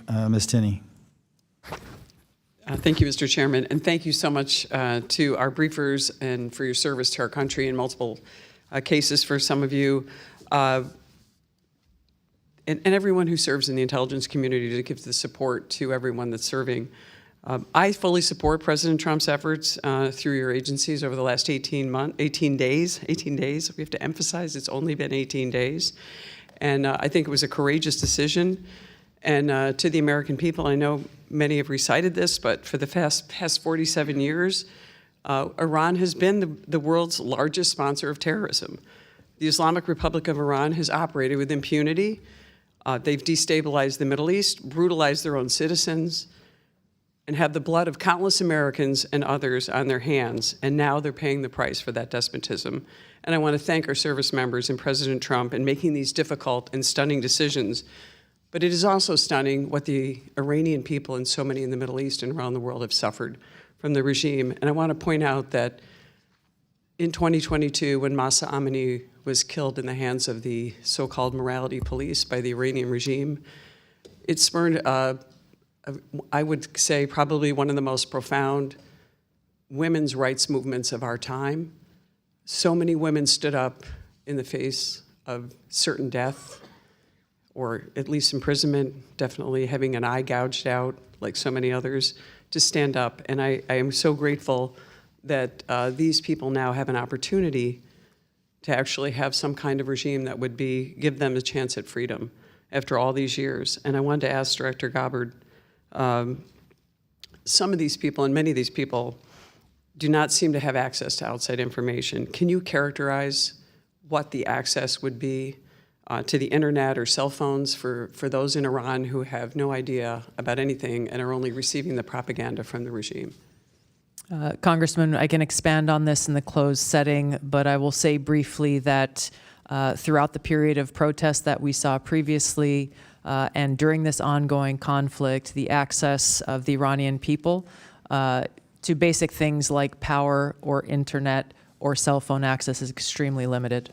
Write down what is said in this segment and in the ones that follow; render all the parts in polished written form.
Ms. Tinney. Thank you, Mr. Chairman, and thank you so much to our briefers and for your service to our country in multiple cases for some of you, and everyone who serves in the intelligence community to give the support to everyone that's serving. I fully support President Trump's efforts through your agencies over the last 18 days. We have to emphasize it's only been 18 days. And I think it was a courageous decision. And to the American people, I know many have recited this, but for the past 47 years, Iran has been the world's largest sponsor of terrorism. The Islamic Republic of Iran has operated with impunity. They've destabilized the Middle East, brutalized their own citizens, and have the blood of countless Americans and others on their hands, and now they're paying the price for that despotism. And I want to thank our service members and President Trump in making these difficult and stunning decisions. But it is also stunning what the Iranian people and so many in the Middle East and around the world have suffered from the regime. And I want to point out that in 2022, when Mahsa Amini was killed in the hands of the so-called morality police by the Iranian regime, it spurred, I would say, probably one of the most profound women's rights movements of our time. So many women stood up in the face of certain death, or at least imprisonment, definitely having an eye gouged out, like so many others, to stand up. And I am so grateful that these people now have an opportunity to actually have some kind of regime that would give them a chance at freedom after all these years. And I wanted to ask Director Gabbard, some of these people, and many of these people, do not seem to have access to outside information. Can you characterize what the access would be to the internet or cell phones for those in Iran who have no idea about anything and are only receiving the propaganda from the regime? Congressman, I can expand on this in the closed setting, but I will say briefly that throughout the period of protest that we saw previously and during this ongoing conflict, the access of the Iranian people to basic things like power or internet or cell phone access is extremely limited.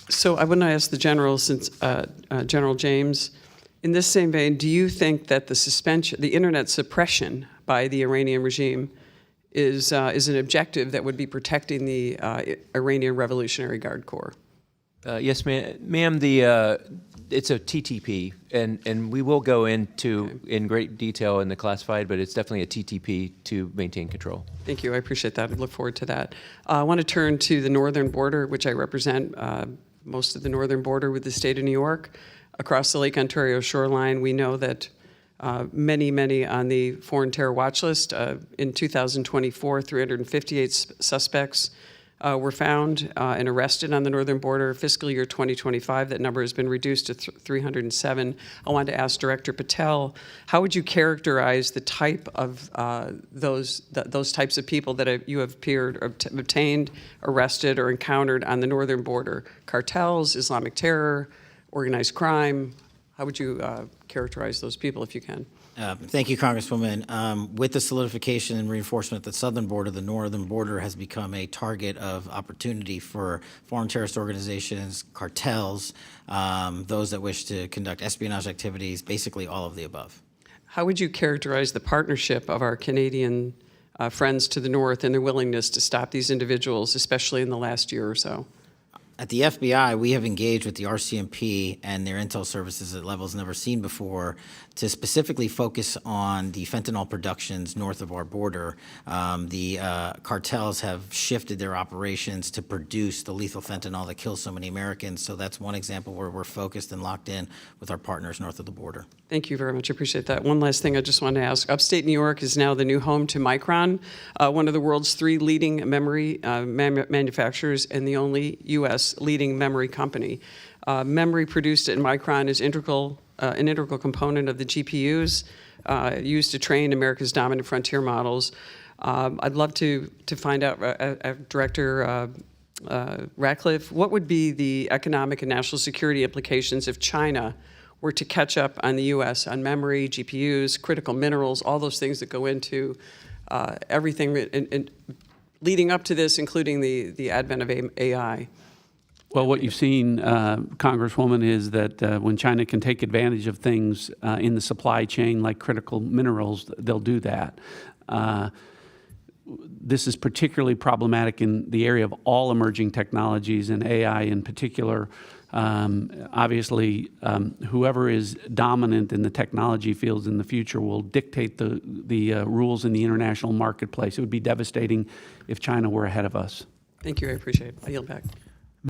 So I want to ask the General, since General James, in this same vein, do you think that the internet suppression by the Iranian regime is an objective that would be protecting the Iranian Revolutionary Guard Corps? Yes, ma'am. It's a TTP, and we will go into in great detail in the classified, but it's definitely a TTP to maintain control. Thank you. I appreciate that. I look forward to that. I want to turn to the northern border, which I represent, most of the northern border with the state of New York. Across the Lake Ontario shoreline, we know that many on the foreign terror watch list. In 2024, 358 suspects were found and arrested on the northern border. Fiscal year 2025, that number has been reduced to 307. I wanted to ask Director Patel, how would you characterize the type of those types of people that you have obtained, arrested, or encountered on the northern border? Cartels, Islamic terror, organized crime? How would you characterize those people, if you can? Thank you, Congresswoman. With the solidification and reinforcement of the southern border, the northern border has become a target of opportunity for foreign terrorist organizations, cartels, those that wish to conduct espionage activities, basically all of the above. How would you characterize the partnership of our Canadian friends to the north and their willingness to stop these individuals, especially in the last year or so? At the FBI, we have engaged with the RCMP and their intel services at levels never seen before to specifically focus on the fentanyl productions north of our border. The cartels have shifted their operations to produce the lethal fentanyl that kills so many Americans. So that's one example where we're focused and locked in with our partners north of the border. Thank you very much. I appreciate that. One last thing I just wanted to ask. Upstate New York is now the new home to Micron, one of the world's 3 leading memory manufacturers and the only U.S. leading memory company. Memory produced at Micron is an integral component of the GPUs used to train America's dominant frontier models. I'd love to find out, Director Ratcliffe, what would be the economic and national security implications if China were to catch up on the U.S. on memory, GPUs, critical minerals, all those things that go into everything leading up to this, including the advent of AI? Well, what you've seen, Congresswoman, is that when China can take advantage of things in the supply chain, like critical minerals, they'll do that. This is particularly problematic in the area of all emerging technologies, and AI in particular. Obviously, whoever is dominant in the technology fields in the future will dictate the rules in the international marketplace. It would be devastating if China were ahead of us. Thank you, I appreciate it. I yield back.